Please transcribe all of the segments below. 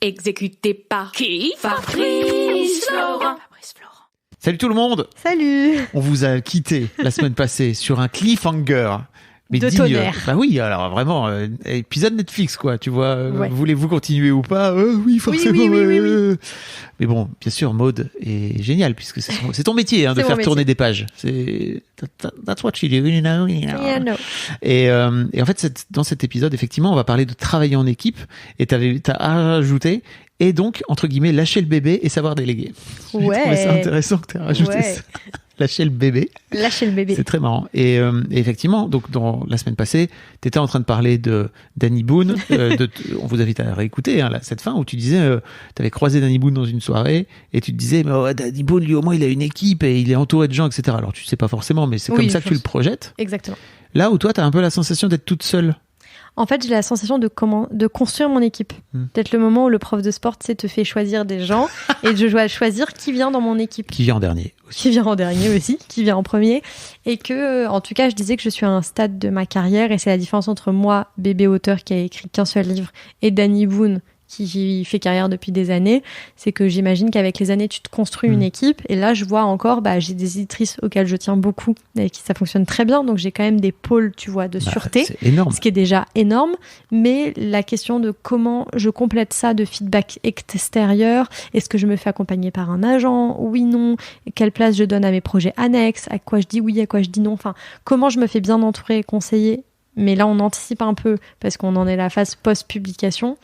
Exécuté par qui? Fabrice Florent. Salut tout le monde. Salut. On vous a quitté la semaine passée sur un cliffhanger. Mais de digne, tonnerre. Bah oui, alors vraiment, épisode Netflix, quoi. Tu vois, Ouais. voulez-vous continuer ou pas? Oui, forcément. Oui. Mais bon, bien sûr, Maud est géniale, puisque c'est ton métier, de C'est mon faire métier. tourner des pages. That's what you do, you know. Yeah, no. Et en fait, dans cet épisode, effectivement, on va parler de travailler en équipe. Et t'as ajouté, et donc, entre guillemets, lâcher le bébé et savoir déléguer. J'ai trouvé ça intéressant que tu aies rajouté ça. Lâcher le bébé. Lâcher le bébé. C'est très marrant. Et effectivement, donc dans la semaine passée, tu étais en train de parler de Danny Boone. On vous invite à réécouter cette fin où tu disais, tu avais croisé Danny Boone dans une soirée et tu te disais, mais Danny Boone, lui au moins, il a une équipe et il est entouré de gens, etc. Alors tu sais pas forcément, mais c'est comme ça que tu le projettes. Exactement. Là où toi, tu as un peu la sensation d'être toute seule. En fait, j'ai la sensation de construire mon équipe. Peut-être le moment où le prof de sport te fait choisir des gens et je dois choisir qui vient dans mon équipe. Qui vient en dernier aussi. Qui vient en dernier aussi, qui vient en premier. Et que, en tout cas, je disais que je suis à un stade de ma carrière et c'est la différence entre moi, bébé auteur qui a écrit qu'un seul livre, et Danny Boone qui fait carrière depuis des années, c'est que j'imagine qu'avec les années, tu te construis une équipe. Et là, je vois encore, j'ai des éditrices auxquelles je tiens beaucoup, avec qui ça fonctionne très bien. Donc, j'ai quand même des pôles, tu vois, de sûreté. C'est énorme. Ce qui est déjà énorme. Mais la question de comment je complète ça de feedback extérieur, est-ce que je me fais accompagner par un agent? Oui, non. Quelle place je donne à mes projets annexes? À quoi je dis oui, à quoi je dis non? Enfin, comment je me fais bien entourer et conseiller? Mais là, on anticipe un peu parce qu'on en est à la phase post-publication.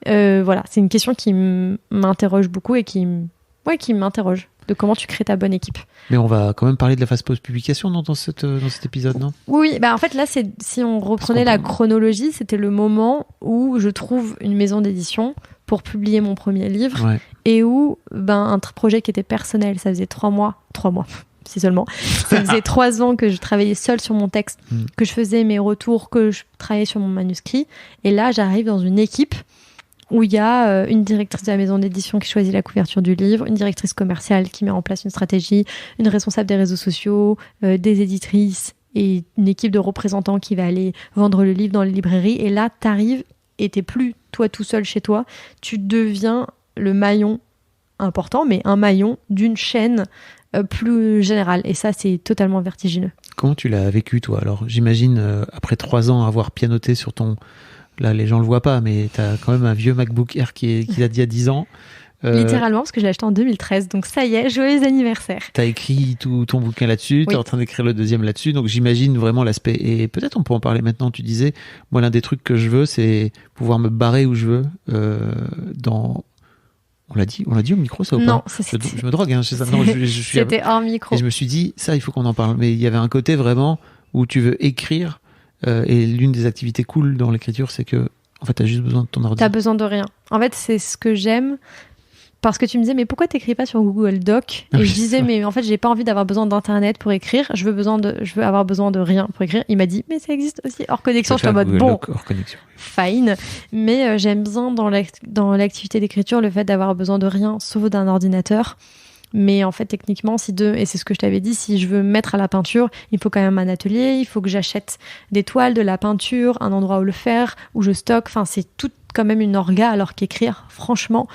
Voilà, c'est une question qui m'interroge beaucoup et qui m'interroge de comment tu crées ta bonne équipe. Mais on va quand même parler de la phase post-publication dans cet épisode, non? Oui, en fait, là, si on reprenait la chronologie, c'était le moment où je trouve une maison d'édition pour publier mon premier livre et où un projet qui était personnel, ça faisait 3 mois, si seulement. Ça faisait 3 ans que je travaillais seule sur mon texte, que je faisais mes retours, que je travaillais sur mon manuscrit. Et là, j'arrive dans une équipe où il y a une directrice de la maison d'édition qui choisit la couverture du livre, une directrice commerciale qui met en place une stratégie, une responsable des réseaux sociaux, des éditrices et une équipe de représentants qui va aller vendre le livre dans les librairies. Et là, t'arrives et t'es plus toi tout seul chez toi. Tu deviens le maillon important, mais un maillon d'une chaîne plus générale. Et ça, c'est totalement vertigineux. Comment tu l'as vécu, toi? Alors, j'imagine, après 3 ans, avoir pianoté sur ton... Là, les gens le voient pas, mais t'as quand même un vieux MacBook Air qui date d'il y a 10 ans. Littéralement, parce que je l'ai acheté en 2013. Donc ça y est, joyeux anniversaire. T'as écrit tout ton bouquin là-dessus, t'es en train d'écrire le deuxième là-dessus. Donc j'imagine vraiment l'aspect... Et peut-être on peut en parler maintenant. Tu disais, moi, l'un des trucs que je veux, c'est pouvoir me barrer où je veux dans... On l'a dit au micro, ça ou pas? Non, je me drogue, c'est ça. Non, je suis... C'était hors micro. Et je me suis dit, ça, il faut qu'on en parle. Mais il y avait un côté vraiment où tu veux écrire. Et l'une des activités cool dans l'écriture, c'est que, en fait, t'as juste besoin de ton ordi. T'as besoin de rien. En fait, c'est ce que j'aime. Parce que tu me disais, mais pourquoi t'écris pas sur Google Doc? Et je disais, mais en fait, j'ai pas envie d'avoir besoin d'internet pour écriire. Je veux avoir besoin de rien pour écrire. Il m'a dit, mais ça existe aussi hors connexion. Je suis en mode, bon, hors connexion. Fine. Mais j'aime bien dans l'activité d'écriture le fait d'avoir besoin de rien, sauf d'un ordinateur. Mais en fait, techniquement, et c'est ce que je t'avais dit, si je veux me mettre à la peinture, il faut quand même un atelier, il faut que j'achète des toiles, de la peinture, un endroit où le faire, où je stocke. Enfin, c'est tout quand même une orga, alors qu'écrire, franchement,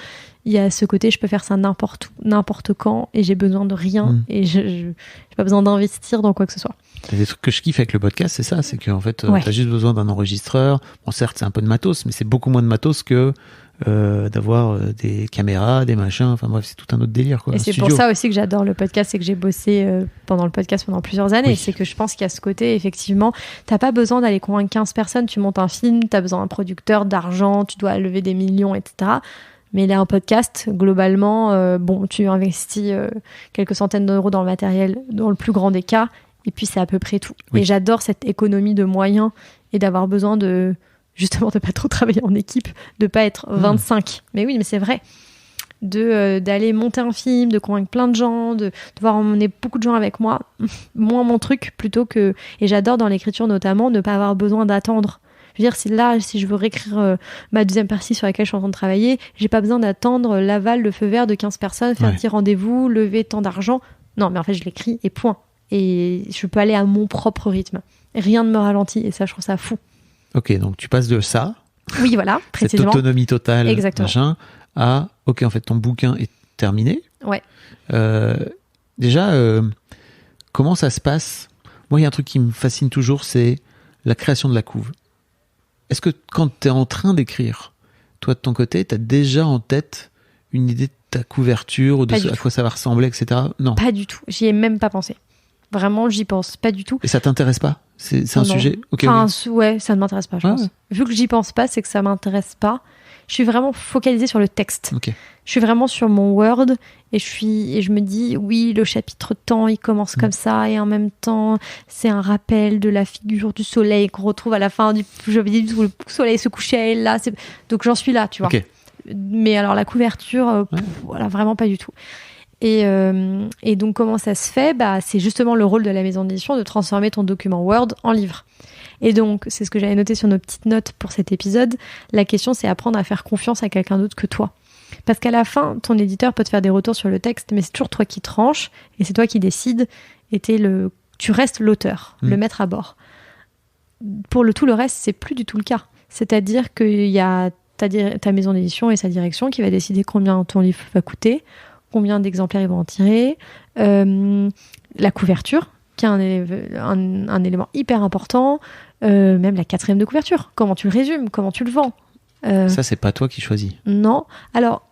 il y a ce côté, je peux faire ça n'importe où, n'importe quand, et j'ai besoin de rien, et j'ai pas besoin d'investir dans quoi que ce soit. Des trucs que je kiffe avec le podcast, c'est ça, c'est qu'en fait, t'as juste besoin d'un enregistreur. Bon, certes, c'est un peu de matos, mais c'est beaucoup moins de matos que d'avoir des caméras, des machins, enfin bref, c'est tout un autre délire, quoi. Et c'est pour ça aussi que j'adore le podcast, c'est que j'ai bossé pendant le podcast pendant plusieurs années. C'est que je pense qu'il y a ce côté, effectivement, t'as pas besoin d'aller convaincre 15 personnes, tu montes un film, t'as besoin d'un producteur, d'argent, tu dois lever des millions, etc. Mais là, un podcast, globalement, tu investis quelques centaines d'euros dans le matériel, dans le plus grand des cas, et puis c'est à peu près tout. Et j'adore cette économie de moyens et d'avoir besoin de pas trop travailler en équipe, de pas être 25. Mais oui, mais c'est vrai. D'aller monter un film, de convaincre plein de gens, de devoir emmener beaucoup de gens avec moi. Moins mon truc, plutôt que... Et j'adore dans l'écriture notamment ne pas avoir besoin d'attendre. Je veux dire, si je veux réécrire ma deuxième partie sur laquelle je suis en train de travailler, j'ai pas besoin d'attendre l'aval, le feu vert de 15 personnes, faire petit rendez-vous, lever tant d'argent. Non, mais en fait, je l'écris et point. Et je peux aller à mon propre rythme. Rien ne me ralentit et ça, je trouve ça fou. Ok, donc tu passes de ça, oui, voilà, précisément, cette autonomie totale, exactement, machin, à ok, en fait, ton bouquin est terminé. Ouais. Déjà, comment ça se passe? Moi, il y a un truc qui me fascine toujours, c'est la création de la couve. Est-ce que quand tu es en train d'écrire, toi de ton côté, tu as déjà en tête une idée de ta couverture ou de à quoi ça va ressembler, etc. Non. Pas du tout. J'y ai même pas pensé. Vraiment, j'y pense pas du tout. Et ça t'intéresse pas? C'est un sujet? Okay, enfin, ouais, ça ne m'intéresse pas, je pense. Ouais. Vu que j'y pense pas, c'est que ça m'intéresse pas. Je suis vraiment focalisée sur le texte. Okay. Je suis vraiment sur mon Word et je me dis, oui, le chapitre temps, il commence comme ça et en même temps, c'est un rappel de la figure du soleil qu'on retrouve à la fin du où le soleil se couchait là. Donc j'en suis là, tu vois. Okay. Mais alors la couverture, voilà, vraiment pas du tout. Et donc comment ça se fait? C'est justement le rôle de la maison d'édition de transformer ton document Word en livre. Et donc, c'est ce que j'avais noté sur nos petites notes pour cet épisode. La question, c'est apprendre à faire confiance à quelqu'un d'autre que toi. Parce qu'à la fin, ton éditeur peut te faire des retours sur le texte, mais c'est toujours toi qui tranches, et c'est toi qui décides, et tu restes l'auteur, le maître à bord. Pour tout le reste, c'est plus du tout le cas. C'est-à-dire qu'il y a ta maison d'édition et sa direction qui va décider combien ton livre va coûter, combien d'exemplaires ils vont en tirer, la couverture, qui est un élément hyper important, même la 4e de couverture. Comment tu le résumes, comment tu le vends. Ça, c'est pas toi qui choisis. Non. Alors,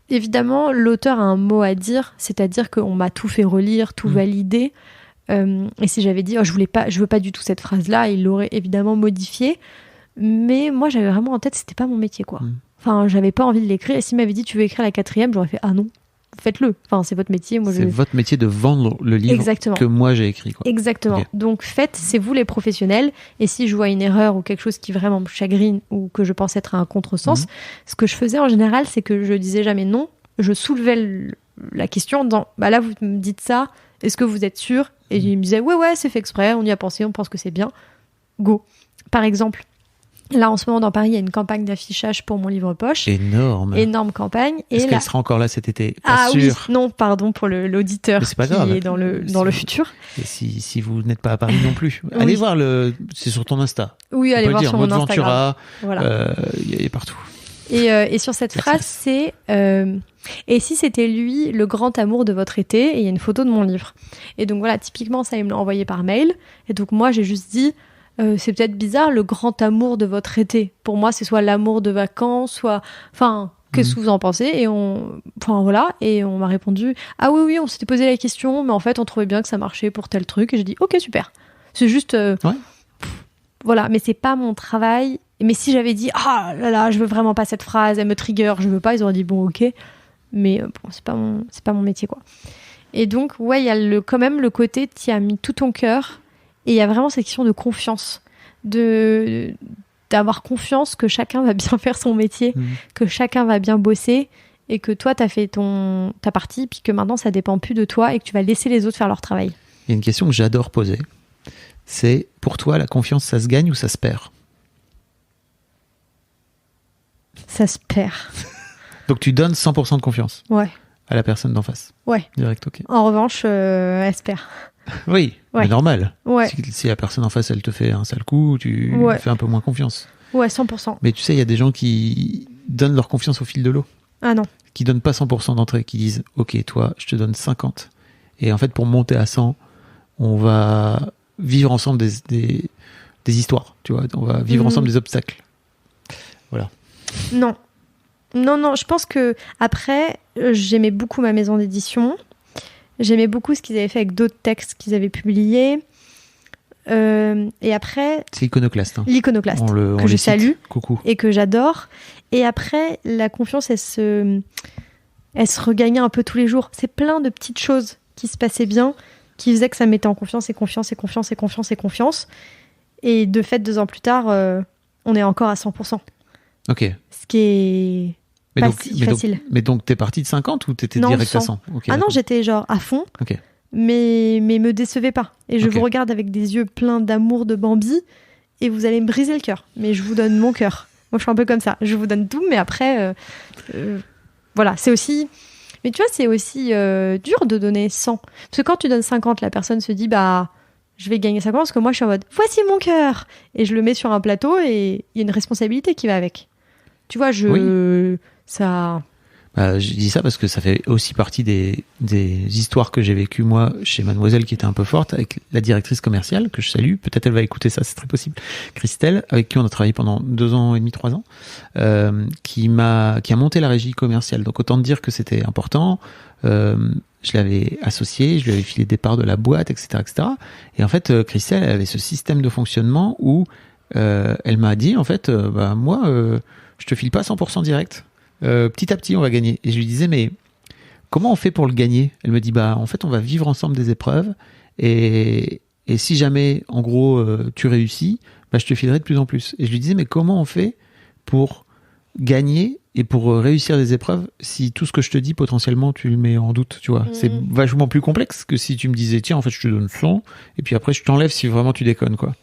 évidemment, l'auteur a un mot à dire, c'est-à-dire qu'on m'a tout fait relire, tout validé. Et si j'avais dit, je veux pas du tout cette phrase-là, il l'aurait évidemment modifié. Mais moi, j'avais vraiment en tête, c'était pas mon métier, quoi. Enfin, j'avais pas envie de l'écrire. Et s'il m'avait dit, tu veux écrire la 4e, j'aurais fait, ah non, faites-le. Enfin, c'est votre métier. C'est votre métier de vendre le livre que moi j'ai écrit, quoi. Exactement. Okay. Donc, c'est vous les professionnels. Et si je vois une erreur ou quelque chose qui vraiment me chagrine ou que je pense être à un contresens, ce que je faisais en général, c'est que je disais jamais non. Je soulevais la question dans, là, vous me dites ça, est-ce que vous êtes sûr? Et il me disait, ouais, c'est fait exprès, on y a pensé, on pense que c'est bien. Go. Par exemple, là, en ce moment, dans Paris, il y a une campagne d'affichage pour mon livre poche. Énorme campagne. Est-ce qu'elle sera encore là cet été? Pas sûr. Oui, non, pardon pour l'auditeur qui est dans le futur. Et si vous n'êtes pas à Paris non plus, allez voir c'est sur ton Insta. Oui, allez voir sur mon Instagram. Voilà. Il est partout. Et sur cette phrase, c'est et si c'était lui, le grand amour de votre été, et il y a une photo de mon livre. Et donc voilà, typiquement, ça, il me l'a envoyé par mail. Et donc moi, j'ai juste dit, c'est peut-être bizarre, le grand amour de votre été. Pour moi, c'est soit l'amour de vacances, soit... Enfin, qu'est-ce que vous en pensez? Et et on m'a répondu, ah oui, on s'était posé la question, mais en fait, on trouvait bien que ça marchait pour tel truc. Et j'ai dit, ok, super. C'est juste... voilà, mais c'est pas mon travail. Mais si j'avais dit, ah là, je veux vraiment pas cette phrase, elle me trigger, je veux pas, ils auraient dit, bon, ok. Mais c'est pas mon métier, quoi. Et donc, il y a quand même le côté, tu as mis tout ton cœur. Et il y a vraiment cette question de confiance, d'avoir confiance que chacun va bien faire son métier, que chacun va bien bosser et que toi, tu as fait ta partie, puis que maintenant, ça dépend plus de toi et que tu vas laisser les autres faire leur travail. Il y a une question que j'adore poser. C'est, pour toi, la confiance, ça se gagne ou ça se perd? Ça se perd. Donc tu donnes 100% de confiance à la personne d'en face? Ouais. Direct, ok. En revanche, elle se perd. Oui, mais normal. Ouais. Si la personne en face, elle te fait un sale coup, tu fais un peu moins confiance. Ouais, 100%. Mais tu sais, il y a des gens qui donnent leur confiance au fil de l'eau. Ah non. Qui donnent pas 100% d'entrée, qui disent « Ok, toi, je te donne 50. » Et en fait, pour monter à 100, on va vivre ensemble des histoires, tu vois. On va vivre ensemble des obstacles. Voilà. Non, je pense que après, j'aimais beaucoup ma maison d'édition. J'aimais beaucoup ce qu'ils avaient fait avec d'autres textes qu'ils avaient publiés. Et après... C'est Iconoclaste. L'Iconoclaste, que je salue. Coucou. Et que j'adore. Et après, la confiance, elle se regagnait un peu tous les jours. C'est plein de petites choses qui se passaient bien, qui faisaient que ça me mettait en confiance. Et de fait, 2 ans plus tard, on est encore à 100%. Ok. Ce qui est... facile. Mais donc, t'es parti de 50 ou t'étais direct 100. À 100 okay, non, j'étais genre à fond, mais me décevez pas. Et je vous regarde avec des yeux pleins d'amour de Bambi et vous allez me briser le cœur. Mais je vous donne mon cœur. Moi, je suis un peu comme ça. Je vous donne tout, mais après, voilà, c'est aussi... Mais tu vois, c'est aussi dur de donner 100. Parce que quand tu donnes 50, la personne se dit, je vais gagner 50, parce que moi, je suis en mode, voici mon cœur. Et je le mets sur un plateau et il y a une responsabilité qui va avec. Tu vois, Ça... Je dis ça parce que ça fait aussi partie des histoires que j'ai vécues moi chez Mademoiselle qui étaient un peu fortes avec la directrice commerciale que je salue. Peut-être elle va écouter ça, c'est très possible. Christelle, avec qui on a travaillé pendant 2 ans et demi, 3 ans, qui a monté la régie commerciale. Donc autant dire que c'était important. Je l'avais associé, je lui avais filé des parts de la boîte, etc., etc. Et en fait, Christelle elle avait ce système de fonctionnement où elle m'a dit en fait, moi, je te file pas 100% direct. Petit à petit on va gagner. Et je lui disais mais comment on fait pour le gagner? Elle me dit en fait on va vivre ensemble des épreuves et si jamais en gros tu réussis, je te filerai de plus en plus. Et je lui disais mais comment on fait pour gagner et pour réussir des épreuves si tout ce que je te dis potentiellement tu le mets en doute, tu vois. C'est vachement plus complexe que si tu me disais tiens en fait je te donne 100 et puis après je t'enlève si vraiment tu déconnes quoi.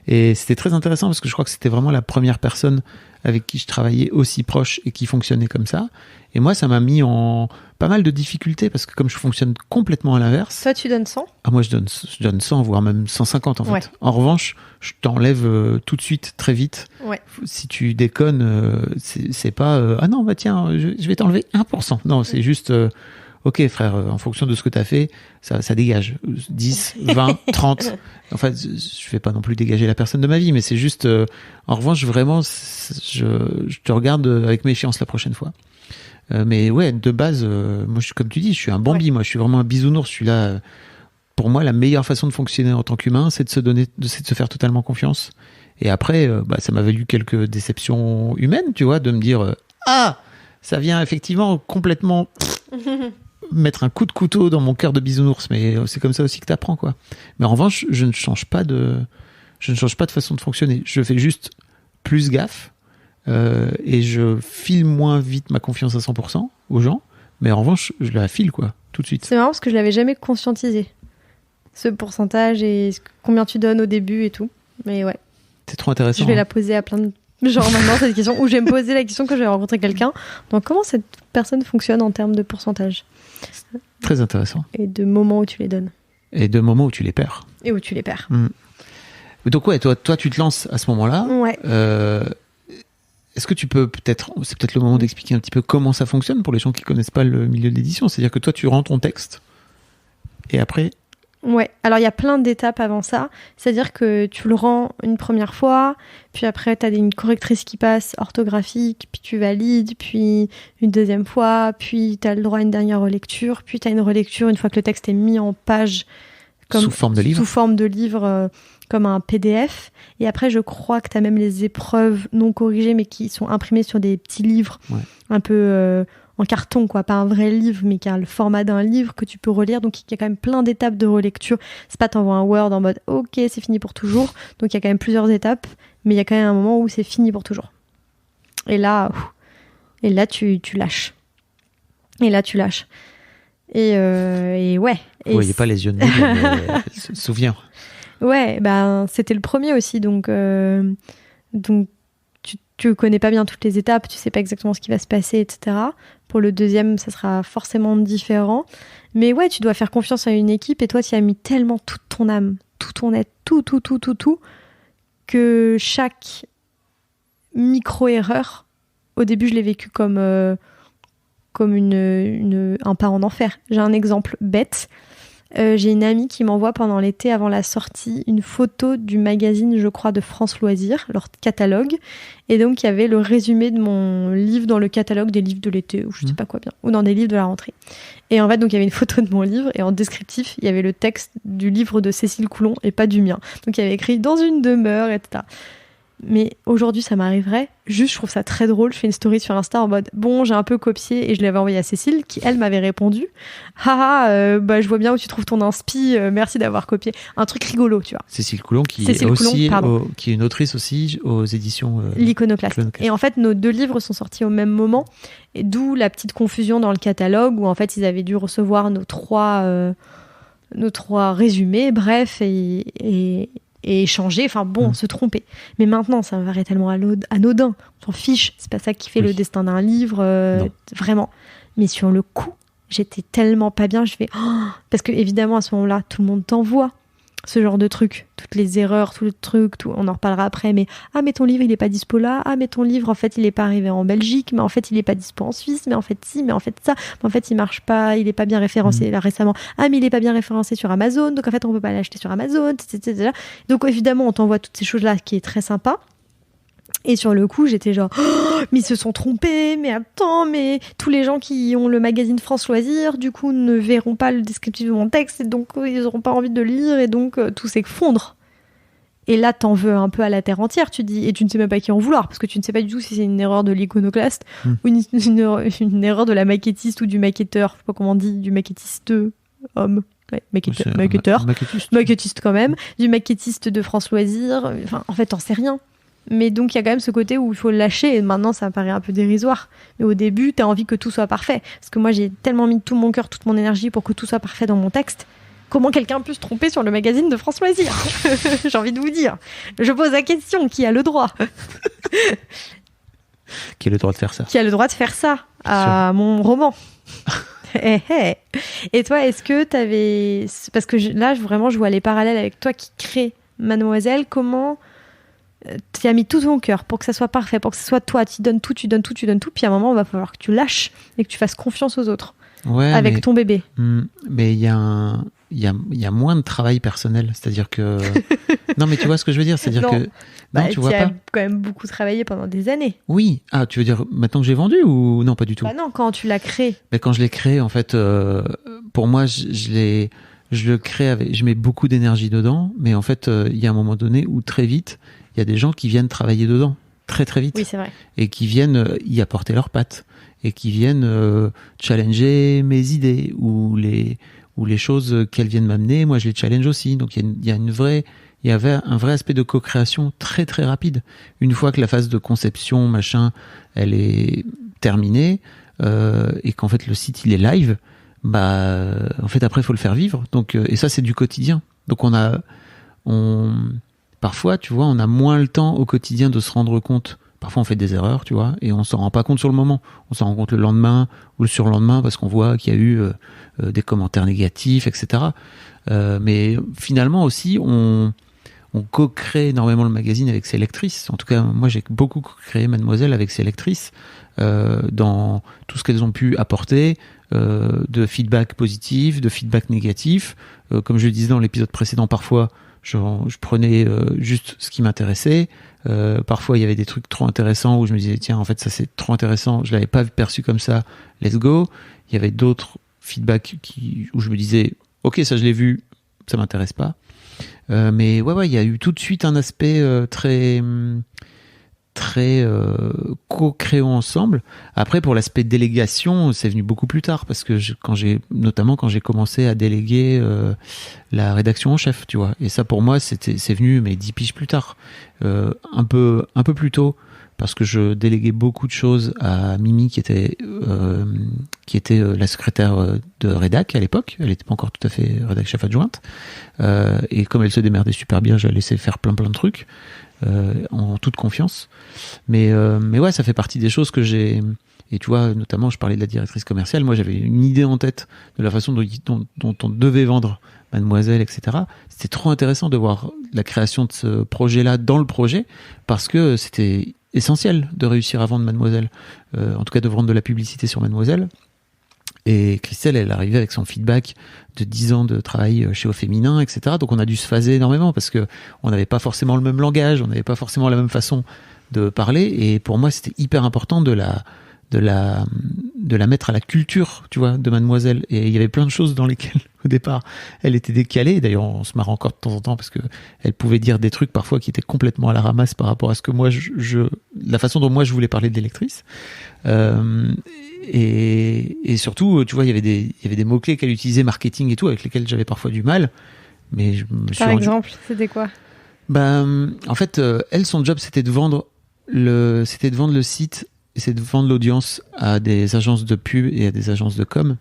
Et c'était très intéressant parce que je crois que c'était vraiment la première personne avec qui je travaillais aussi proche et qui fonctionnait comme ça. Et moi, ça m'a mis en pas mal de difficultés parce que comme je fonctionne complètement à l'inverse... Toi, tu donnes 100 ? Moi, je donne 100, voire même 150 en fait. Ouais. En revanche, je t'enlève tout de suite, très vite. Ouais. Si tu déconnes, c'est pas... ah non, tiens, je vais t'enlever 1%. Non, c'est juste... ok frère, en fonction de ce que tu as fait, ça dégage 10, 20, 30. En fait, je vais pas non plus dégager la personne de ma vie, mais c'est juste en revanche vraiment je te regarde avec méfiance la prochaine fois. Mais ouais, de base moi comme tu dis, je suis un Bambi, moi je suis vraiment un bisounours, je suis là pour moi la meilleure façon de fonctionner en tant qu'humain, c'est de se faire totalement confiance. Et après ça m'a valu quelques déceptions humaines, tu vois, de me dire ça vient effectivement complètement mettre un coup de couteau dans mon cœur de bisounours, mais c'est comme ça aussi que t'apprends quoi. Mais en revanche, je ne change pas de façon de fonctionner. Je fais juste plus gaffe et je file moins vite ma confiance à 100% aux gens, mais en revanche, je la file quoi, tout de suite. C'est marrant parce que je l'avais jamais conscientisé, ce pourcentage et combien tu donnes au début et tout. Mais ouais. C'est trop intéressant. Je vais la poser à plein de genre maintenant cette question, ou je vais me poser la question quand je vais rencontrer quelqu'un. Donc comment cette personne fonctionne en termes de pourcentage? Très intéressant. Et de moments où tu les donnes. Et de moments où tu les perds. Et où tu les perds. Donc ouais, toi tu te lances à ce moment-là. Ouais. Est-ce que tu peux c'est peut-être le moment d'expliquer un petit peu comment ça fonctionne pour les gens qui connaissent pas le milieu de l'édition. C'est-à-dire que toi tu rends ton texte et après... Ouais, alors il y a plein d'étapes avant ça. C'est-à-dire que tu le rends une première fois, puis après tu as une correctrice qui passe orthographique, puis tu valides, puis une deuxième fois, puis tu as le droit à une dernière relecture, puis tu as une relecture une fois que le texte est mis en page sous forme de livre, comme un PDF. Et après, je crois que tu as même les épreuves non corrigées, mais qui sont imprimées sur des petits livres, un peu... en carton, quoi, pas un vrai livre, mais qui a le format d'un livre que tu peux relire. Donc, il y a quand même plein d'étapes de relecture. C'est pas t'envoies un Word en mode « Ok, c'est fini pour toujours ». Donc, il y a quand même plusieurs étapes, mais il y a quand même un moment où c'est fini pour toujours. Et là tu lâches. Et là, tu lâches. Et ouais. Vous voyez pas les yeux de nous, mais se souvient. Ouais, c'était le premier aussi, donc tu connais pas bien toutes les étapes, tu sais pas exactement ce qui va se passer, etc. Pour le deuxième, ça sera forcément différent. Mais ouais, tu dois faire confiance à une équipe et toi, tu y as mis tellement toute ton âme, tout ton être, tout, que chaque micro-erreur, au début, je l'ai vécu comme un pas en enfer. J'ai un exemple bête. J'ai une amie qui m'envoie pendant l'été avant la sortie une photo du magazine, je crois, de France Loisirs, leur catalogue. Et donc, il y avait le résumé de mon livre dans le catalogue des livres de l'été, ou je sais pas quoi bien, ou dans des livres de la rentrée. Et en fait, donc, il y avait une photo de mon livre, et en descriptif, il y avait le texte du livre de Cécile Coulon, et pas du mien. Donc, il y avait écrit « Dans une demeure », etc. Mais aujourd'hui, ça m'arriverait. Juste, je trouve ça très drôle. Je fais une story sur Insta en mode bon, j'ai un peu copié et je l'avais envoyé à Cécile qui, elle, m'avait répondu je vois bien où tu trouves ton inspi. Merci d'avoir copié. Un truc rigolo, tu vois. Cécile Coulon, qui est une autrice aussi aux éditions L'Iconoclaste. Et en fait, nos 2 livres sont sortis au même moment. Et d'où la petite confusion dans le catalogue où en fait, ils avaient dû recevoir nos 3 résumés, bref, et échanger, se tromper. Mais maintenant, ça me paraît tellement anodin. On s'en fiche, c'est pas ça qui fait le destin d'un livre, vraiment. Mais sur le coup, j'étais tellement pas bien, je fais... parce que évidemment, à ce moment-là, tout le monde t'envoie. ce genre de trucs, toutes les erreurs, tout le truc, tout, on en reparlera après, mais ton livre il est pas dispo là, mais ton livre en fait il est pas arrivé en Belgique, mais en fait il est pas dispo en Suisse, mais en fait si, mais en fait ça, mais en fait il marche pas, il est pas bien référencé là récemment, mais il est pas bien référencé sur Amazon, donc en fait on peut pas l'acheter sur Amazon, etc. Donc évidemment on t'envoie toutes ces choses là qui est très sympa. Et sur le coup, j'étais genre, mais ils se sont trompés, mais attends, mais tous les gens qui ont le magazine France Loisirs, du coup, ne verront pas le descriptif de mon texte, et donc ils n'auront pas envie de le lire, et donc tout s'effondre. Et là, t'en veux un peu à la terre entière, tu dis, et tu ne sais même pas qui en vouloir, parce que tu ne sais pas du tout si c'est une erreur de l'iconoclaste, ou une erreur de la maquettiste ou du maquetteur, je sais pas comment on dit, du maquettiste homme. Ouais, maquettiste quand même, du maquettiste de France Loisirs, enfin, en fait, t'en sais rien. Mais donc il y a quand même ce côté où il faut le lâcher, et maintenant ça me paraît un peu dérisoire, mais au début t'as envie que tout soit parfait, parce que moi j'ai tellement mis tout mon cœur, toute mon énergie pour que tout soit parfait dans mon texte. Comment quelqu'un peut se tromper sur le magazine de France Loisirs? J'ai envie de vous dire, je pose la question, qui a le droit? Qui a le droit de faire ça? Qui a le droit de faire ça à mon roman? Et toi, est-ce que t'avais, parce que là vraiment je vois les parallèles avec toi qui crée Mademoiselle, comment tu as mis tout ton cœur pour que ça soit parfait, pour que ce soit toi, tu donnes tout, puis à un moment, il va falloir que tu lâches et que tu fasses confiance aux autres avec ton bébé. Mais il y a moins de travail personnel, c'est-à-dire que... Non, mais tu vois ce que je veux dire, c'est-à-dire que... Non, tu vois pas. Tu as quand même beaucoup travaillé pendant des années. Oui. Ah, tu veux dire maintenant que j'ai vendu ou non, pas du tout? Bah non, quand tu l'as créé. Mais quand je l'ai créé, en fait, pour moi, je le crée je mets beaucoup d'énergie dedans, mais en fait, il y a un moment donné où très vite, il y a des gens qui viennent travailler dedans, très très vite. Oui, c'est vrai. Et qui viennent y apporter leurs pattes, et qui viennent challenger mes idées, ou les choses qu'elles viennent m'amener, moi je les challenge aussi. Donc il y avait un vrai aspect de co-création très très rapide. Une fois que la phase de conception, machin, elle est terminée, et qu'en fait le site il est live, en fait après il faut le faire vivre. Donc, et ça c'est du quotidien. Donc parfois, tu vois, on a moins le temps au quotidien de se rendre compte. Parfois, on fait des erreurs, tu vois, et on s'en rend pas compte sur le moment. On s'en rend compte le lendemain ou le surlendemain parce qu'on voit qu'il y a eu des commentaires négatifs, etc. Mais finalement aussi, on co-crée énormément le magazine avec ses lectrices. En tout cas, moi, j'ai beaucoup co-créé Mademoiselle avec ses lectrices dans tout ce qu'elles ont pu apporter, de feedback positif, de feedback négatif. Comme je le disais dans l'épisode précédent, parfois, je prenais juste ce qui m'intéressait. Parfois il y avait des trucs trop intéressants où je me disais tiens, en fait ça c'est trop intéressant, je l'avais pas perçu comme ça, let's go. Il y avait d'autres feedbacks où je me disais ok, ça je l'ai vu, ça m'intéresse pas. Mais ouais, il y a eu tout de suite un aspect très co-créons ensemble. Après, pour l'aspect délégation, c'est venu beaucoup plus tard, parce que quand j'ai commencé à déléguer la rédaction en chef, tu vois. Et ça, pour moi, c'est venu, mais 10 piges plus tard. Un peu plus tôt, parce que je déléguais beaucoup de choses à Mimi, qui était la secrétaire de rédac à l'époque. Elle n'était pas encore tout à fait rédac chef adjointe. Et comme elle se démerdait super bien, je la laissais faire plein de trucs. En toute confiance, mais ouais, ça fait partie des choses que j'ai. Et tu vois, notamment, je parlais de la directrice commerciale. Moi, j'avais une idée en tête de la façon dont on devait vendre Mademoiselle, etc. C'était trop intéressant de voir la création de ce projet-là dans le projet, parce que c'était essentiel de réussir à vendre Mademoiselle, en tout cas de vendre de la publicité sur Mademoiselle. Et Christelle, elle arrivait avec son feedback de 10 ans de travail chez Au Féminin, etc. Donc on a dû se phaser énormément, parce que on n'avait pas forcément le même langage, on n'avait pas forcément la même façon de parler. Et pour moi, c'était hyper important de la mettre à la culture, tu vois, de Mademoiselle. Et il y avait plein de choses dans lesquelles, au départ, elle était décalée. D'ailleurs, on se marre encore de temps en temps, parce que elle pouvait dire des trucs parfois qui étaient complètement à la ramasse par rapport à ce que moi, la façon dont moi je voulais parler des lectrices. Et surtout, tu vois, il y avait des mots-clés qu'elle utilisait, marketing et tout, avec lesquels j'avais parfois du mal. Mais je me suis Par exemple, c'était quoi? En fait, elle, son job, c'était de vendre le site, et c'est de vendre l'audience à des agences de pub et à des agences de com.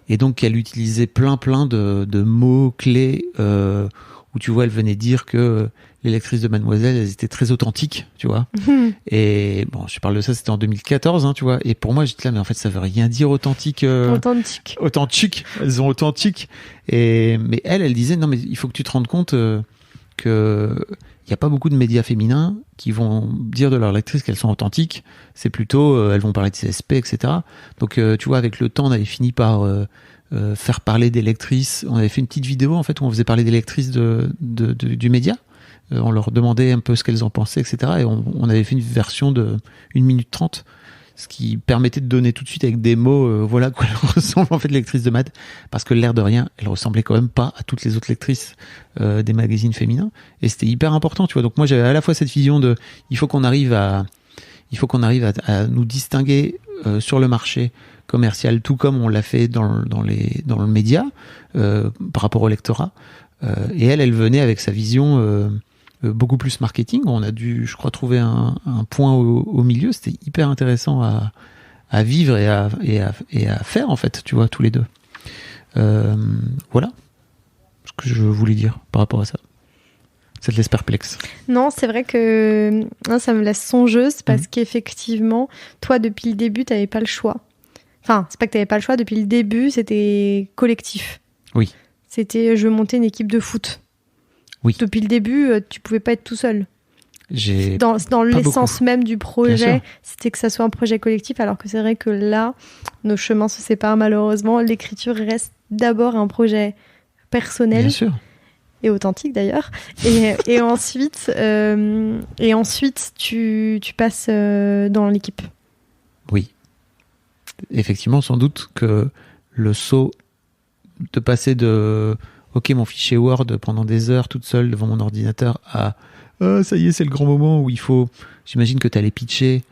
Et donc, elle utilisait plein de mots-clés, où tu vois, elle venait dire que les lectrices de Mademoiselle, elles étaient très authentiques, tu vois. Et bon, je parle de ça, c'était en 2014, hein, tu vois. Et pour moi, j'étais là, mais en fait, ça veut rien dire authentique. Authentique. Elles sont authentiques. Mais elle disait, non, mais il faut que tu te rendes compte que il y a pas beaucoup de médias féminins qui vont dire de leurs lectrices qu'elles sont authentiques. C'est plutôt, elles vont parler de CSP, etc. Donc, tu vois, avec le temps, on avait fini par faire parler des lectrices. On avait fait une petite vidéo, en fait, où on faisait parler des lectrices du média. On leur demandait un peu ce qu'elles en pensaient, etc. Et on avait fait une version de 1 minute 30, ce qui permettait de donner tout de suite avec des mots, voilà à quoi elle ressemble en fait lectrice de Mad, parce que l'air de rien, elle ressemblait quand même pas à toutes les autres lectrices des magazines féminins, et c'était hyper important, tu vois. Donc moi j'avais à la fois cette vision de, il faut qu'on arrive à nous distinguer sur le marché commercial, tout comme on l'a fait dans le média par rapport au lectorat, et elle venait avec sa vision beaucoup plus marketing. On a dû, je crois, trouver un point au milieu. C'était hyper intéressant à vivre et à faire, en fait, tu vois, tous les deux. Voilà ce que je voulais dire par rapport à ça. Ça te laisse perplexe? Non, c'est vrai que ça me laisse songeuse parce qu'effectivement, toi, depuis le début, tu n'avais pas le choix. Enfin, c'est pas que tu n'avais pas le choix. Depuis le début, c'était collectif. Oui. C'était, je veux monter une équipe de foot. Oui. Depuis le début, tu pouvais pas être tout seul. Dans l'essence même du projet, c'était que ça soit un projet collectif, alors que c'est vrai que là, nos chemins se séparent malheureusement. L'écriture reste d'abord un projet personnel. Bien sûr. Et authentique d'ailleurs. Et ensuite, tu passes dans l'équipe. Oui. Effectivement, sans doute que le saut de passer de OK, mon fichier Word pendant des heures toute seule devant mon ordinateur à ça y est, c'est le grand moment où il faut, j'imagine que tu allais pitcher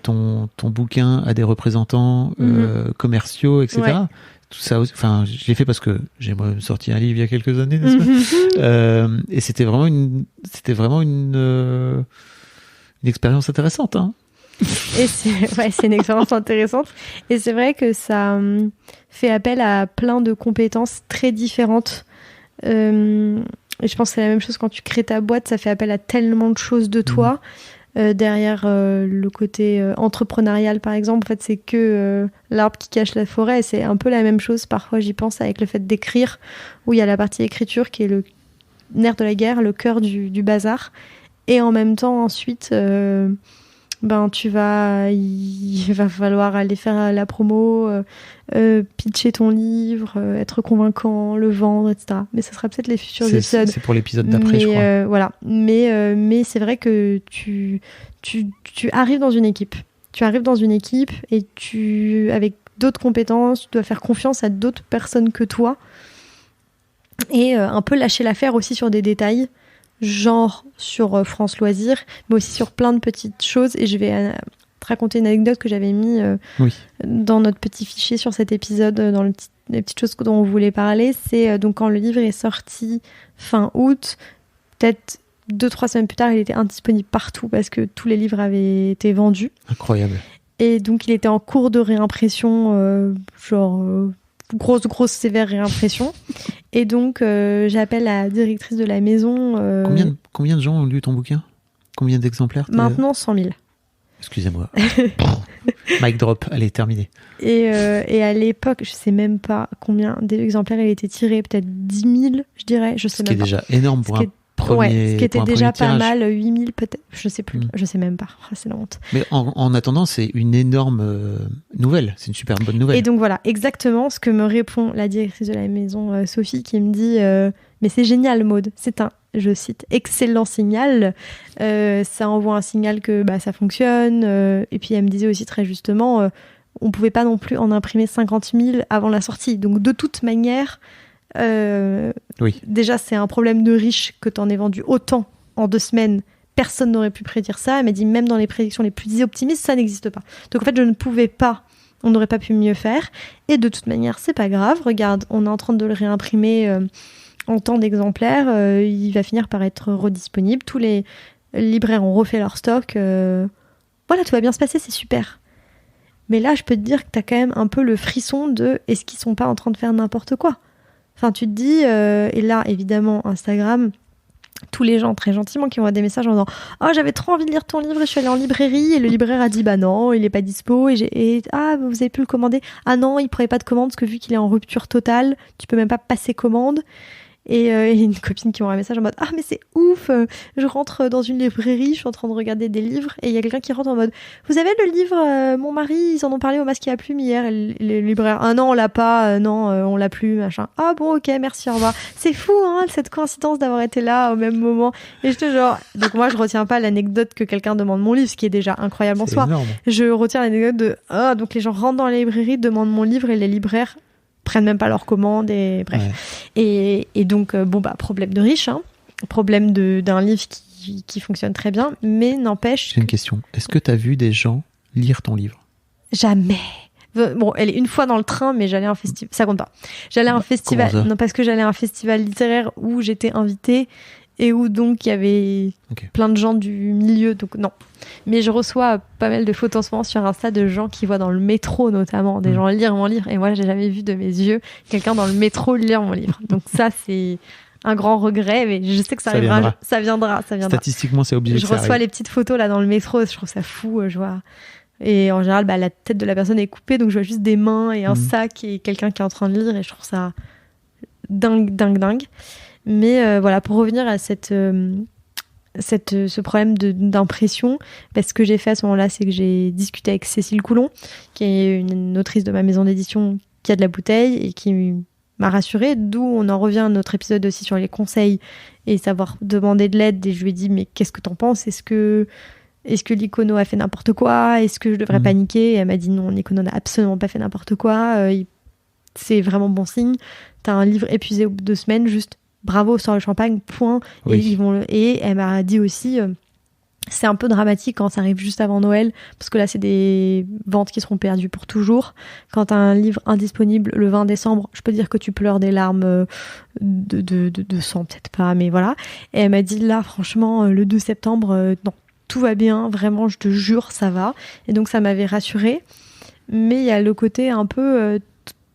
ton bouquin à des représentants commerciaux, etc. Ouais. Tout ça, enfin, je l'ai fait parce que j'ai moi sorti un livre il y a quelques années, n'est-ce pas? Et c'était vraiment une expérience intéressante, hein. Et c'est une expérience intéressante. Et c'est vrai que ça fait appel à plein de compétences très différentes. Et je pense que c'est la même chose quand tu crées ta boîte, ça fait appel à tellement de choses de toi. Derrière le côté entrepreneurial, par exemple, en fait, c'est que l'arbre qui cache la forêt. C'est un peu la même chose, parfois, j'y pense, avec le fait d'écrire, où il y a la partie écriture qui est le nerf de la guerre, le cœur du bazar. Et en même temps, ensuite... il va falloir aller faire la promo, pitcher ton livre, être convaincant, le vendre, etc. Mais ça sera peut-être les futurs épisodes. C'est pour l'épisode d'après, je crois. Voilà. Mais c'est vrai que tu arrives dans une équipe. Tu arrives dans une équipe et avec d'autres compétences, tu dois faire confiance à d'autres personnes que toi et un peu lâcher l'affaire aussi sur des détails. Genre sur France Loisirs, mais aussi sur plein de petites choses. Et je vais te raconter une anecdote que j'avais mis dans notre petit fichier sur cet épisode, dans les petites choses dont on voulait parler. C'est donc quand le livre est sorti fin août, peut-être 2-3 semaines plus tard, il était indisponible partout parce que tous les livres avaient été vendus. Incroyable. Et donc il était en cours de réimpression, grosse sévère réimpression. Et donc j'appelle la directrice de la maison. Combien de gens ont lu ton bouquin? Combien d'exemplaires? Maintenant 100 000. Excusez-moi. Mic drop, allez, terminé. Et à l'époque, je sais même pas combien d'exemplaires il était tiré, peut-être 10 000, je dirais. Je sais même pas. Ce qui est déjà énorme pour un premier. Ce qui était déjà pas tirage. mal, 8 000 peut-être, je sais plus, je sais même pas. Oh, c'est la honte. Mais en attendant, c'est une énorme nouvelle, c'est une super bonne nouvelle. Et donc voilà, exactement ce que me répond la directrice de la maison, Sophie, qui me dit mais c'est génial, Maud, c'est un, je cite, excellent signal. Ça envoie un signal que ça fonctionne. Et puis elle me disait aussi très justement, on pouvait pas non plus en imprimer 50 000 avant la sortie. Donc de toute manière, déjà c'est un problème de riche que t'en aies vendu autant en 2 semaines. Personne n'aurait pu prédire ça. Elle m'a dit même dans les prédictions les plus optimistes, ça n'existe pas. Donc en fait, je ne pouvais pas. On n'aurait pas pu mieux faire. Et de toute manière, c'est pas grave. Regarde, on est en train de le réimprimer en tant d'exemplaires. Il va finir par être redisponible. Tous les libraires ont refait leur stock. Voilà, tout va bien se passer, c'est super. Mais là, je peux te dire que t'as quand même un peu le frisson de est-ce qu'ils sont pas en train de faire n'importe quoi? Enfin, tu te dis, et là, évidemment, Instagram, tous les gens très gentiment qui m'envoient des messages en disant « Oh, j'avais trop envie de lire ton livre et je suis allée en librairie et le libraire a dit « Bah non, il est pas dispo ah, vous avez pu le commander ? Ah non, il prenait pas de commande parce que vu qu'il est en rupture totale, tu peux même pas passer commande. » Et une copine qui m'envoie un message en mode « Ah, mais c'est ouf, je rentre dans une librairie, je suis en train de regarder des livres. » Et il y a quelqu'un qui rentre en mode « Vous avez le livre, mon mari, ils en ont parlé au Masque à Plume hier. » Et le libraire « Ah non, on l'a pas, non, on l'a plus, machin. »« Ah bon, ok, merci, au revoir. » C'est fou, hein, cette coïncidence d'avoir été là au même moment. Et j'étais genre... Donc moi, je retiens pas l'anecdote que quelqu'un demande mon livre, ce qui est déjà incroyable en soi. Énorme. Je retiens l'anecdote de « Ah, donc les gens rentrent dans la librairie, demandent mon livre et les libraires prennent même pas leur commande et bref. Ouais. Et donc, problème de riche, hein. Problème d'un livre qui fonctionne très bien, mais n'empêche... J'ai une question. Est-ce que tu as vu des gens lire ton livre ? Jamais. Bon, elle est une fois dans le train, mais j'allais à un festival... Ça compte pas. J'allais à un festival... Non, parce que j'allais à un festival littéraire où j'étais invitée et où donc il y avait plein de gens du milieu, donc non. Mais je reçois pas mal de photos en ce moment sur Insta de gens qui voient dans le métro notamment, des gens lire mon livre, et moi j'ai jamais vu de mes yeux quelqu'un dans le métro lire mon livre. Donc ça c'est un grand regret, mais je sais que ça arrivera, ça viendra. Statistiquement c'est obligé. Je reçois les petites photos là dans le métro, je trouve ça fou, je vois. Et en général la tête de la personne est coupée, donc je vois juste des mains et un sac et quelqu'un qui est en train de lire, et je trouve ça dingue. Mais voilà, pour revenir à ce problème d'impression, ce que j'ai fait à ce moment-là, c'est que j'ai discuté avec Cécile Coulon, qui est une autrice de ma maison d'édition qui a de la bouteille et qui m'a rassurée, d'où on en revient à notre épisode aussi sur les conseils et savoir demander de l'aide. Et je lui ai dit, mais qu'est-ce que t'en penses ? Est-ce que l'Icono a fait n'importe quoi ? Est-ce que je devrais paniquer ? Et elle m'a dit non, l'Icono n'a absolument pas fait n'importe quoi. C'est vraiment bon signe. T'as un livre épuisé au bout de 2 semaines, juste bravo, sors le champagne, point. Oui. Et elle m'a dit aussi, c'est un peu dramatique quand ça arrive juste avant Noël, parce que là, c'est des ventes qui seront perdues pour toujours. Quand t'as un livre indisponible le 20 décembre, je peux dire que tu pleures des larmes de sang, peut-être pas, mais voilà. Et elle m'a dit, là, franchement, le 2 septembre, non, tout va bien, vraiment, je te jure, ça va. Et donc, ça m'avait rassurée. Mais il y a le côté un peu,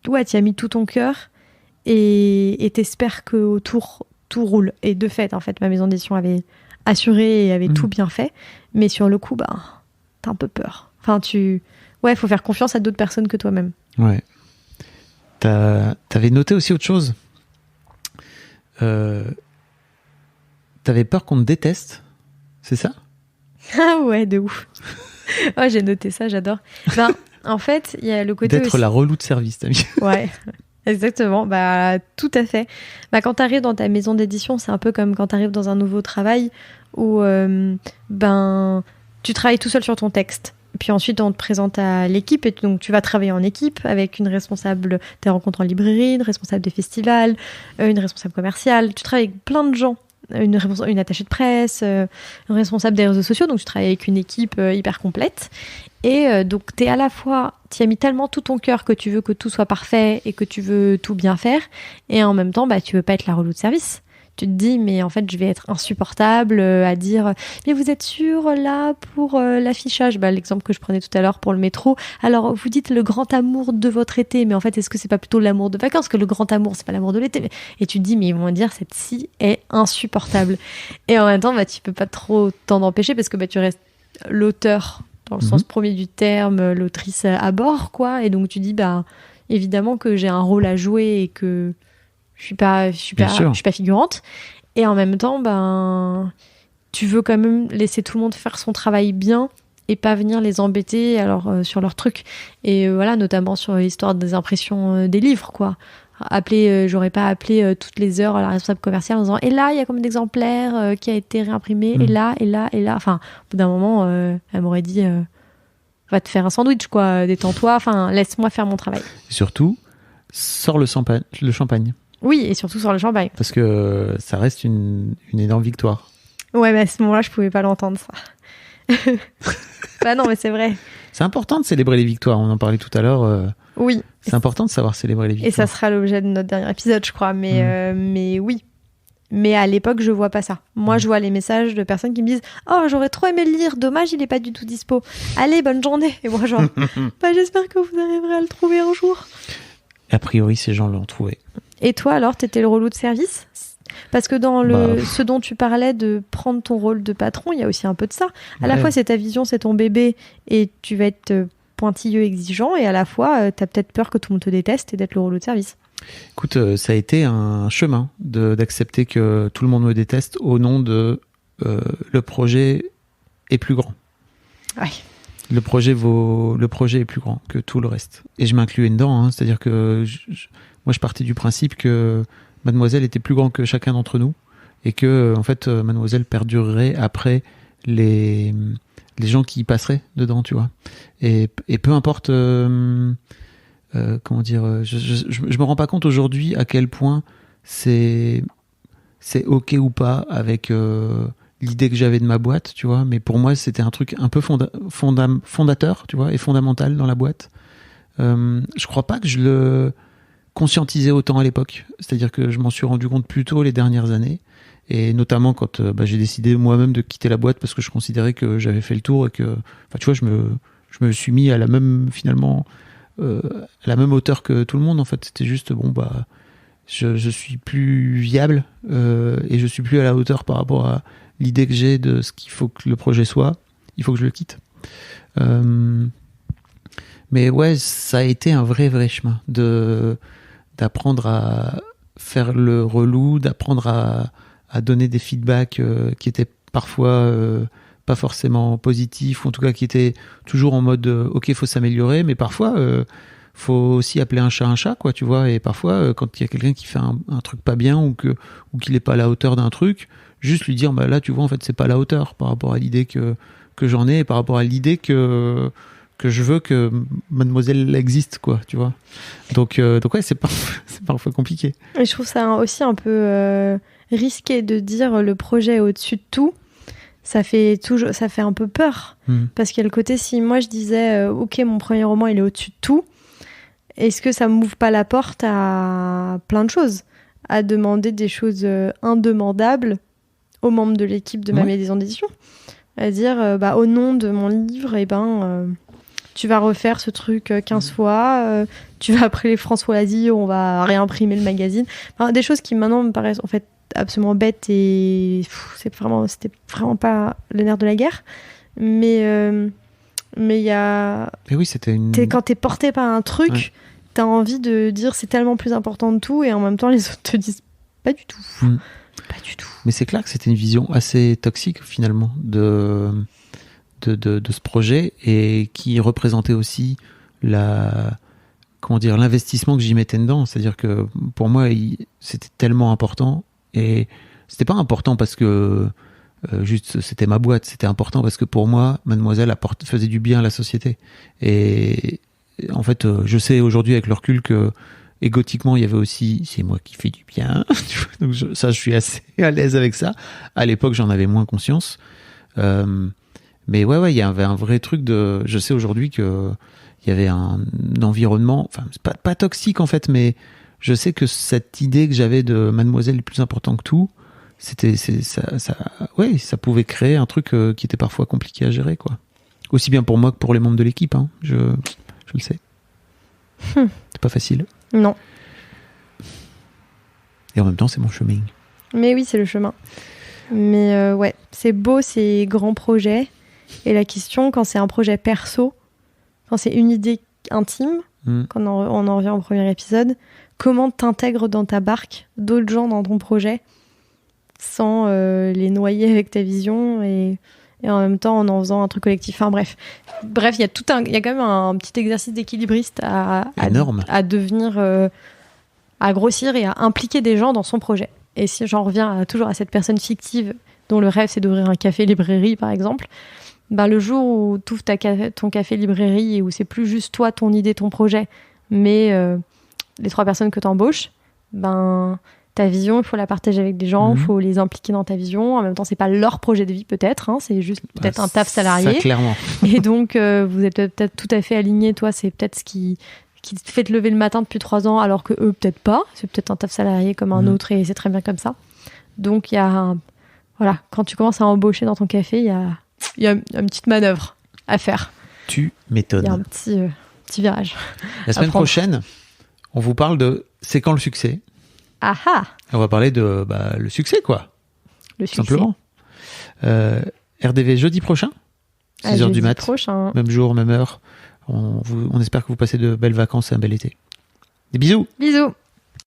tu as mis tout ton cœur, et t'espères qu'autour tout roule. Et de fait, en fait, ma maison d'édition avait assuré et avait tout bien fait, mais sur le coup, t'as un peu peur. Enfin, faut faire confiance à d'autres personnes que toi-même. Ouais. T'avais noté aussi autre chose. T'avais peur qu'on te déteste, c'est ça ? Ah ouais, de ouf. Oh, j'ai noté ça, j'adore. En fait, il y a le côté d'être aussi... la relou de service, t'as mis. Ouais. Exactement, tout à fait. Quand tu arrives dans ta maison d'édition, c'est un peu comme quand tu arrives dans un nouveau travail où tu travailles tout seul sur ton texte. Puis ensuite, on te présente à l'équipe et donc tu vas travailler en équipe avec une responsable des rencontres en librairie, une responsable des festivals, une responsable commerciale. Tu travailles avec plein de gens. Une attachée de presse, une responsable des réseaux sociaux, donc tu travailles avec une équipe hyper complète. Et donc tu as mis tellement tout ton cœur que tu veux que tout soit parfait et que tu veux tout bien faire, et en même temps tu veux pas être la relou de service. Tu te dis mais en fait je vais être insupportable à dire mais vous êtes sûr là pour l'affichage, l'exemple que je prenais tout à l'heure pour le métro, alors vous dites le grand amour de votre été, mais en fait est-ce que c'est pas plutôt l'amour de vacances, que le grand amour c'est pas l'amour de l'été, et tu te dis mais ils vont dire cette scie est insupportable, et en même temps tu peux pas trop t'en empêcher parce que tu restes l'auteur dans le sens premier du terme, l'autrice à bord quoi, et donc tu dis évidemment que j'ai un rôle à jouer et que je suis pas figurante, et en même temps tu veux quand même laisser tout le monde faire son travail bien et pas venir les embêter sur leurs trucs, et voilà, notamment sur l'histoire des impressions des livres quoi. J'aurais pas appelé toutes les heures à la responsable commerciale en disant et là il y a combien d'exemplaires qui a été réimprimé, et là, enfin au bout d'un moment elle m'aurait dit va te faire un sandwich quoi, détends-toi, enfin laisse-moi faire mon travail. Et surtout sors le champagne. Oui, et surtout sors le champagne, parce que ça reste une énorme victoire. Ouais, mais à ce moment-là je pouvais pas l'entendre ça. Non mais c'est vrai, c'est important de célébrer les victoires, on en parlait tout à l'heure. Oui. C'est important de savoir célébrer les victoires. Et ça sera l'objet de notre dernier épisode, je crois. Mais oui. Mais à l'époque, je vois pas ça. Moi, je vois les messages de personnes qui me disent « Oh, j'aurais trop aimé le lire. Dommage, il est pas du tout dispo. Allez, bonne journée. » Et moi, genre « J'espère que vous arriverez à le trouver un jour. » A priori, ces gens l'ont trouvé. Et toi, alors, t'étais le relou de service ? Parce que dans ce dont tu parlais de prendre ton rôle de patron, il y a aussi un peu de ça. À la fois, c'est ta vision, c'est ton bébé, et tu vas être pointilleux, exigeant, et à la fois, tu as peut-être peur que tout le monde te déteste et d'être le rouleau de service. Écoute, ça a été un chemin d'accepter que tout le monde me déteste au nom de le projet est plus grand. Ouais. Le projet est plus grand que tout le reste. Et je m'incluais dedans, hein, c'est-à-dire que moi je partais du principe que Mademoiselle était plus grand que chacun d'entre nous et que en fait Mademoiselle perdurerait après les gens qui y passeraient dedans, tu vois. Et peu importe comment dire, je me rends pas compte aujourd'hui à quel point c'est ok ou pas avec l'idée que j'avais de ma boîte, tu vois, mais pour moi c'était un truc un peu fondateur, tu vois, et fondamental dans la boîte. Je crois pas que je le conscientisais autant à l'époque, c'est-à-dire que je m'en suis rendu compte plus tôt les dernières années, et notamment quand j'ai décidé moi-même de quitter la boîte parce que je considérais que j'avais fait le tour et que, enfin, tu vois, je me suis mis à la même, finalement, à la même hauteur que tout le monde, en fait. C'était juste, je suis plus viable et je suis plus à la hauteur par rapport à l'idée que j'ai de ce qu'il faut que le projet soit. Il faut que je le quitte. Mais ouais, ça a été un vrai chemin d'apprendre à faire le relou, d'apprendre à donner des feedbacks qui étaient parfois pas forcément positifs, ou en tout cas qui étaient toujours en mode ok, faut s'améliorer, mais parfois faut aussi appeler un chat, quoi, tu vois. Et parfois, quand il y a quelqu'un qui fait un truc pas bien ou qu'il est pas à la hauteur d'un truc, juste lui dire, là, tu vois, en fait, c'est pas à la hauteur par rapport à l'idée que j'en ai et par rapport à l'idée que je veux que Mademoiselle existe, quoi, tu vois. Donc ouais, c'est parfois compliqué. Et je trouve ça aussi un peu risqué de dire le projet est au-dessus de tout. Ça fait un peu peur. Parce qu'il y a le côté, si moi je disais ok, mon premier roman il est au-dessus de tout, est-ce que ça m'ouvre pas la porte à plein de choses, à demander des choses indemandables aux membres de l'équipe de ma maison d'édition, à dire au nom de mon livre, tu vas refaire ce truc 15 fois, tu vas appeler François Asie, on va réimprimer le magazine. Enfin, des choses qui maintenant me paraissent en fait absolument bêtes et c'était vraiment pas le nerf de la guerre. Mais il y a... Mais oui, c'était quand t'es porté par un truc, t'as envie de dire c'est tellement plus important de tout, et en même temps les autres te disent pas du tout. Pas du tout. Mais c'est clair que c'était une vision assez toxique finalement de ce projet, et qui représentait aussi l'investissement que j'y mettais dedans. C'est-à-dire que pour moi, c'était tellement important, et c'était pas important parce que juste c'était ma boîte, c'était important parce que pour moi, Mademoiselle faisait du bien à la société. Et en fait, je sais aujourd'hui avec le recul que égotiquement, il y avait aussi, c'est moi qui fais du bien. Donc je suis assez à l'aise avec ça. À l'époque, j'en avais moins conscience. Mais ouais, il y avait un vrai truc je sais aujourd'hui que il y avait un environnement, enfin, c'est pas toxique en fait, mais je sais que cette idée que j'avais de Mademoiselle est plus important que tout, ça pouvait créer un truc qui était parfois compliqué à gérer, quoi. Aussi bien pour moi que pour les membres de l'équipe, hein. Je le sais. C'est pas facile. Non. Et en même temps, c'est mon chemin. Mais oui, c'est le chemin. Mais ouais, c'est beau ces grands projets. Et la question, quand c'est un projet perso, quand c'est une idée intime, quand on en revient au premier épisode, comment t'intègres dans ta barque d'autres gens dans ton projet sans les noyer avec ta vision et en même temps en faisant un truc collectif. Enfin bref, il y a quand même un petit exercice d'équilibriste à devenir, à grossir et à impliquer des gens dans son projet. Et si j'en reviens toujours à cette personne fictive dont le rêve c'est d'ouvrir un café-librairie par exemple, le jour où tu ouvres ton café-librairie et où c'est plus juste toi, ton idée, ton projet, mais les 3 personnes que tu embauches, ta vision, il faut la partager avec des gens, il faut les impliquer dans ta vision. En même temps, c'est pas leur projet de vie peut-être, hein, c'est juste peut-être un taf salarié. Ça, clairement. Et donc, vous êtes peut-être tout à fait alignés. Toi, c'est peut-être ce qui te fait te lever le matin depuis 3 ans, alors que eux, peut-être pas. C'est peut-être un taf salarié comme un autre, et c'est très bien comme ça. Donc, il y a quand tu commences à embaucher dans ton café, il y a une petite manœuvre à faire. Tu m'étonnes. Il y a un petit virage. La semaine prochaine, on vous parle de c'est quand le succès. Ah ah. On va parler de le succès, quoi. Le succès. Simplement. RDV jeudi prochain, 6h du jeudi mat. prochain. Même jour, même heure. On espère que vous passez de belles vacances et un bel été. Des bisous. Bisous.